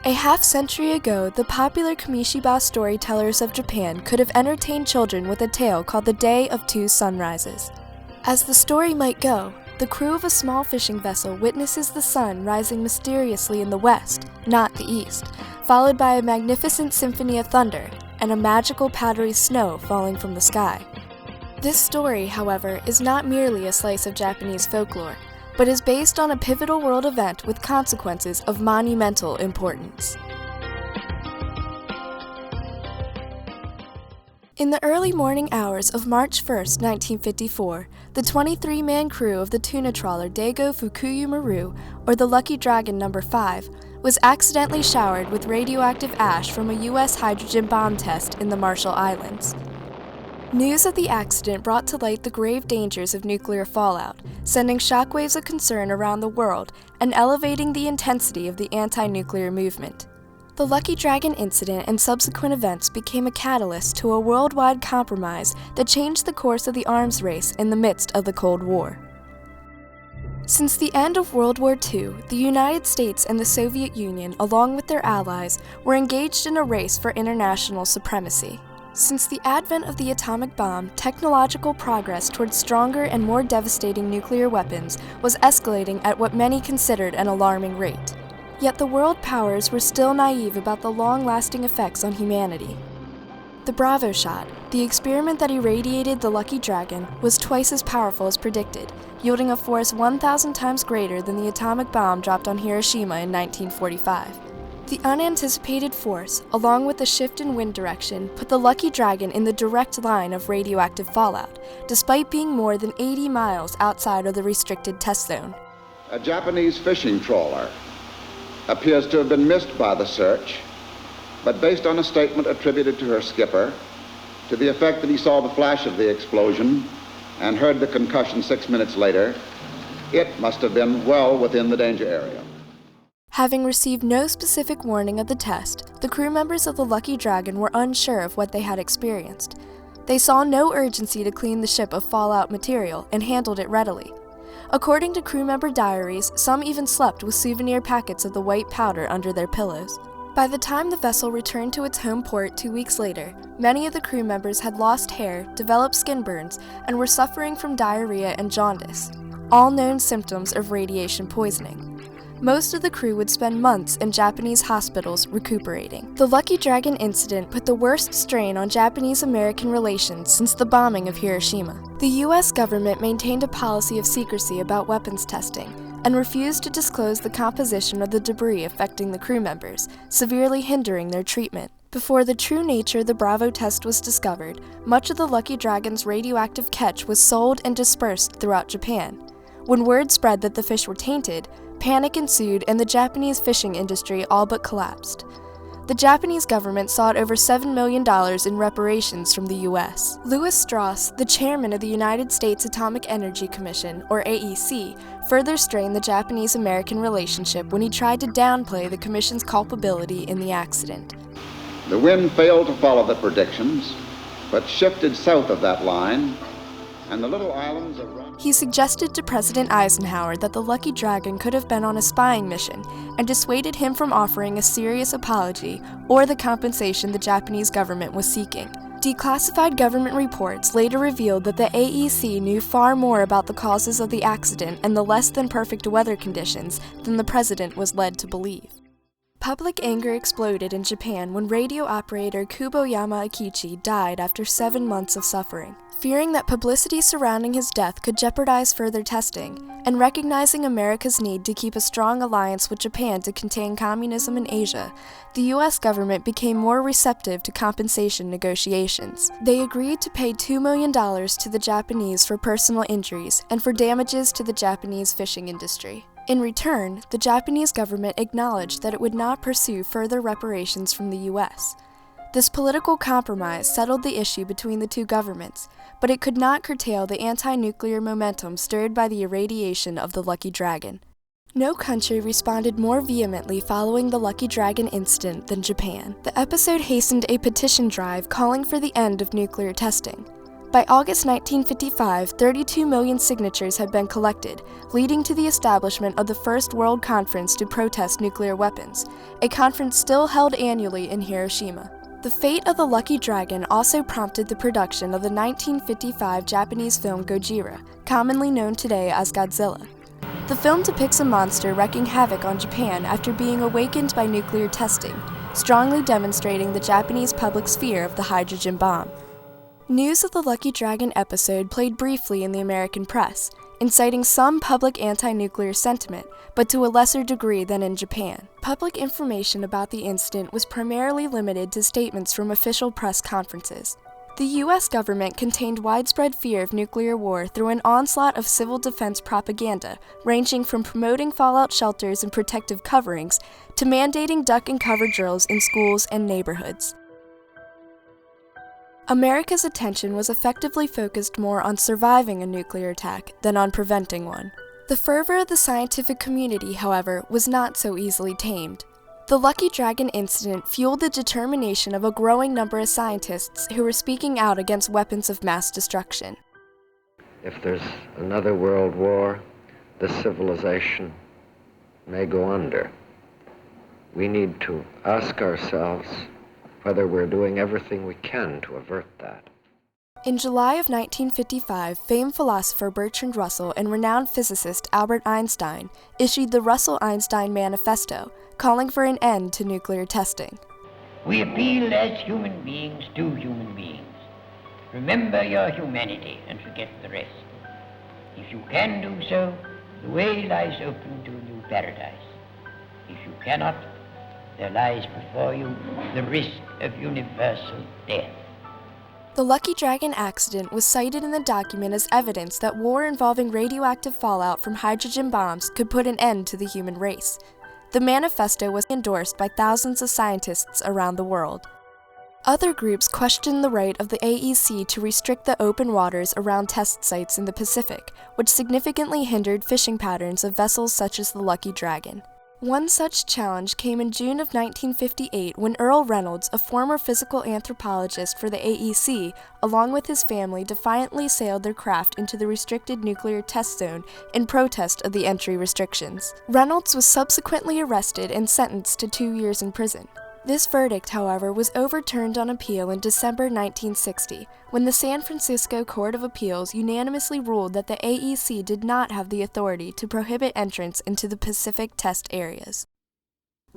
A half-century ago, the popular Kamishiba storytellers of Japan could have entertained children with a tale called The Day of Two Sunrises. As the story might go, the crew of a small fishing vessel witnesses the sun rising mysteriously in the west, not the east, followed by a magnificent symphony of thunder and a magical powdery snow falling from the sky. This story, however, is not merely a slice of Japanese folklore, but is based on a pivotal world event with consequences of monumental importance. In the early morning hours of March 1, 1954, the 23-man crew of the tuna trawler Daigo Fukuyu Maru, or the Lucky Dragon No. 5, was accidentally showered with radioactive ash from a U.S. hydrogen bomb test in the Marshall Islands. News of the accident brought to light the grave dangers of nuclear fallout, sending shockwaves of concern around the world and elevating the intensity of the anti-nuclear movement. The Lucky Dragon incident and subsequent events became a catalyst to a worldwide compromise that changed the course of the arms race in the midst of the Cold War. Since the end of World War II, the United States and the Soviet Union, along with their allies, were engaged in a race for international supremacy. Since the advent of the atomic bomb, technological progress towards stronger and more devastating nuclear weapons was escalating at what many considered an alarming rate. Yet the world powers were still naive about the long-lasting effects on humanity. The Bravo shot, the experiment that irradiated the Lucky Dragon, was twice as powerful as predicted, yielding a force 1,000 times greater than the atomic bomb dropped on Hiroshima in 1945. The unanticipated force, along with the shift in wind direction, put the Lucky Dragon in the direct line of radioactive fallout, despite being more than 80 miles outside of the restricted test zone. A Japanese fishing trawler appears to have been missed by the search, but based on a statement attributed to her skipper, to the effect that he saw the flash of the explosion and heard the concussion 6 minutes later, it must have been well within the danger area. Having received no specific warning of the test, the crew members of the Lucky Dragon were unsure of what they had experienced. They saw no urgency to clean the ship of fallout material and handled it readily. According to crew member diaries, some even slept with souvenir packets of the white powder under their pillows. By the time the vessel returned to its home port 2 weeks later, many of the crew members had lost hair, developed skin burns, and were suffering from diarrhea and jaundice, all known symptoms of radiation poisoning. Most of the crew would spend months in Japanese hospitals recuperating. The Lucky Dragon incident put the worst strain on Japanese-American relations since the bombing of Hiroshima. The U.S. government maintained a policy of secrecy about weapons testing and refused to disclose the composition of the debris affecting the crew members, severely hindering their treatment. Before the true nature of the Bravo test was discovered, much of the Lucky Dragon's radioactive catch was sold and dispersed throughout Japan. When word spread that the fish were tainted, panic ensued and the Japanese fishing industry all but collapsed. The Japanese government sought over $7 million in reparations from the U.S. Lewis Strauss, the chairman of the United States Atomic Energy Commission, or AEC, further strained the Japanese-American relationship when he tried to downplay the commission's culpability in the accident. The wind failed to follow the predictions, but shifted south of that line, and the little islands of He suggested to President Eisenhower that the Lucky Dragon could have been on a spying mission and dissuaded him from offering a serious apology or the compensation the Japanese government was seeking. Declassified government reports later revealed that the AEC knew far more about the causes of the accident and the less than perfect weather conditions than the president was led to believe. Public anger exploded in Japan when radio operator Kuboyama Akichi died after 7 months of suffering. Fearing that publicity surrounding his death could jeopardize further testing, and recognizing America's need to keep a strong alliance with Japan to contain communism in Asia, the U.S. government became more receptive to compensation negotiations. They agreed to pay $2 million to the Japanese for personal injuries and for damages to the Japanese fishing industry. In return, the Japanese government acknowledged that it would not pursue further reparations from the U.S. This political compromise settled the issue between the two governments, but it could not curtail the anti-nuclear momentum stirred by the irradiation of the Lucky Dragon. No country responded more vehemently following the Lucky Dragon incident than Japan. The episode hastened a petition drive calling for the end of nuclear testing. By August 1955, 32 million signatures had been collected, leading to the establishment of the First World Conference to protest nuclear weapons, a conference still held annually in Hiroshima. The fate of the Lucky Dragon also prompted the production of the 1955 Japanese film Gojira, commonly known today as Godzilla. The film depicts a monster wreaking havoc on Japan after being awakened by nuclear testing, strongly demonstrating the Japanese public's fear of the hydrogen bomb. News of the Lucky Dragon episode played briefly in the American press, inciting some public anti-nuclear sentiment, but to a lesser degree than in Japan. Public information about the incident was primarily limited to statements from official press conferences. The U.S. government contained widespread fear of nuclear war through an onslaught of civil defense propaganda, ranging from promoting fallout shelters and protective coverings to mandating duck and cover drills in schools and neighborhoods. America's attention was effectively focused more on surviving a nuclear attack than on preventing one. The fervor of the scientific community, however, was not so easily tamed. The Lucky Dragon incident fueled the determination of a growing number of scientists who were speaking out against weapons of mass destruction. If there's another world war, this civilization may go under. We need to ask ourselves whether we're doing everything we can to avert that. In July of 1955, famed philosopher Bertrand Russell and renowned physicist Albert Einstein issued the Russell-Einstein Manifesto, calling for an end to nuclear testing. We appeal as human beings to human beings. Remember your humanity and forget the rest. If you can do so, the way lies open to a new paradise. If you cannot, there lies before you the risk of universal death. The Lucky Dragon accident was cited in the document as evidence that war involving radioactive fallout from hydrogen bombs could put an end to the human race. The manifesto was endorsed by thousands of scientists around the world. Other groups questioned the right of the AEC to restrict the open waters around test sites in the Pacific, which significantly hindered fishing patterns of vessels such as the Lucky Dragon. One such challenge came in June of 1958 when Earl Reynolds, a former physical anthropologist for the AEC, along with his family, defiantly sailed their craft into the restricted nuclear test zone in protest of the entry restrictions. Reynolds was subsequently arrested and sentenced to 2 years in prison. This verdict, however, was overturned on appeal in December 1960, when the San Francisco Court of Appeals unanimously ruled that the AEC did not have the authority to prohibit entrance into the Pacific test areas.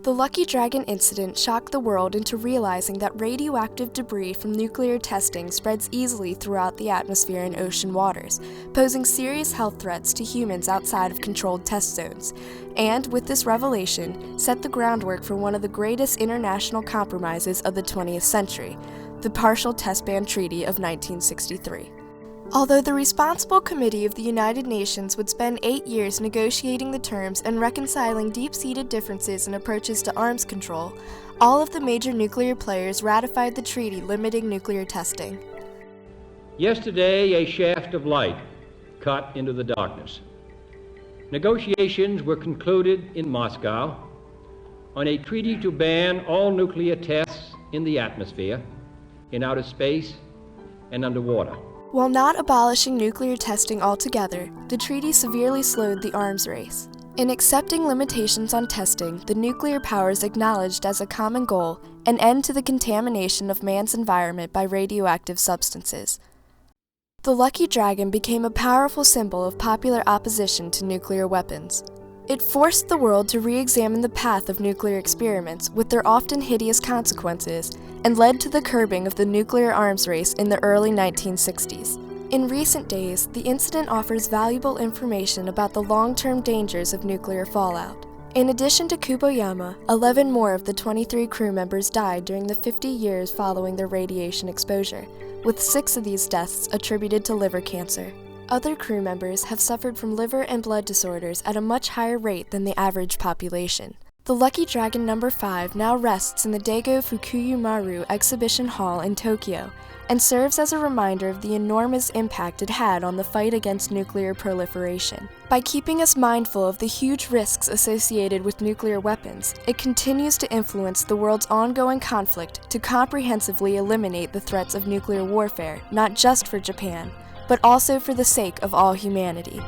The Lucky Dragon incident shocked the world into realizing that radioactive debris from nuclear testing spreads easily throughout the atmosphere and ocean waters, posing serious health threats to humans outside of controlled test zones, and, with this revelation, set the groundwork for one of the greatest international compromises of the 20th century, the Partial Test Ban Treaty of 1963. Although the Responsible Committee of the United Nations would spend 8 years negotiating the terms and reconciling deep-seated differences in approaches to arms control, all of the major nuclear players ratified the treaty limiting nuclear testing. Yesterday, a shaft of light cut into the darkness. Negotiations were concluded in Moscow on a treaty to ban all nuclear tests in the atmosphere, in outer space, and underwater. While not abolishing nuclear testing altogether, the treaty severely slowed the arms race. In accepting limitations on testing, the nuclear powers acknowledged as a common goal an end to the contamination of man's environment by radioactive substances. The Lucky Dragon became a powerful symbol of popular opposition to nuclear weapons. It forced the world to re-examine the path of nuclear experiments with their often hideous consequences and led to the curbing of the nuclear arms race in the early 1960s. In recent days, the incident offers valuable information about the long-term dangers of nuclear fallout. In addition to Kuboyama, 11 more of the 23 crew members died during the 50 years following their radiation exposure, with 6 of these deaths attributed to liver cancer. Other crew members have suffered from liver and blood disorders at a much higher rate than the average population. The Lucky Dragon No. 5 now rests in the Daigo Fukuyu Maru Exhibition Hall in Tokyo and serves as a reminder of the enormous impact it had on the fight against nuclear proliferation. By keeping us mindful of the huge risks associated with nuclear weapons, it continues to influence the world's ongoing conflict to comprehensively eliminate the threats of nuclear warfare, not just for Japan, but also for the sake of all humanity.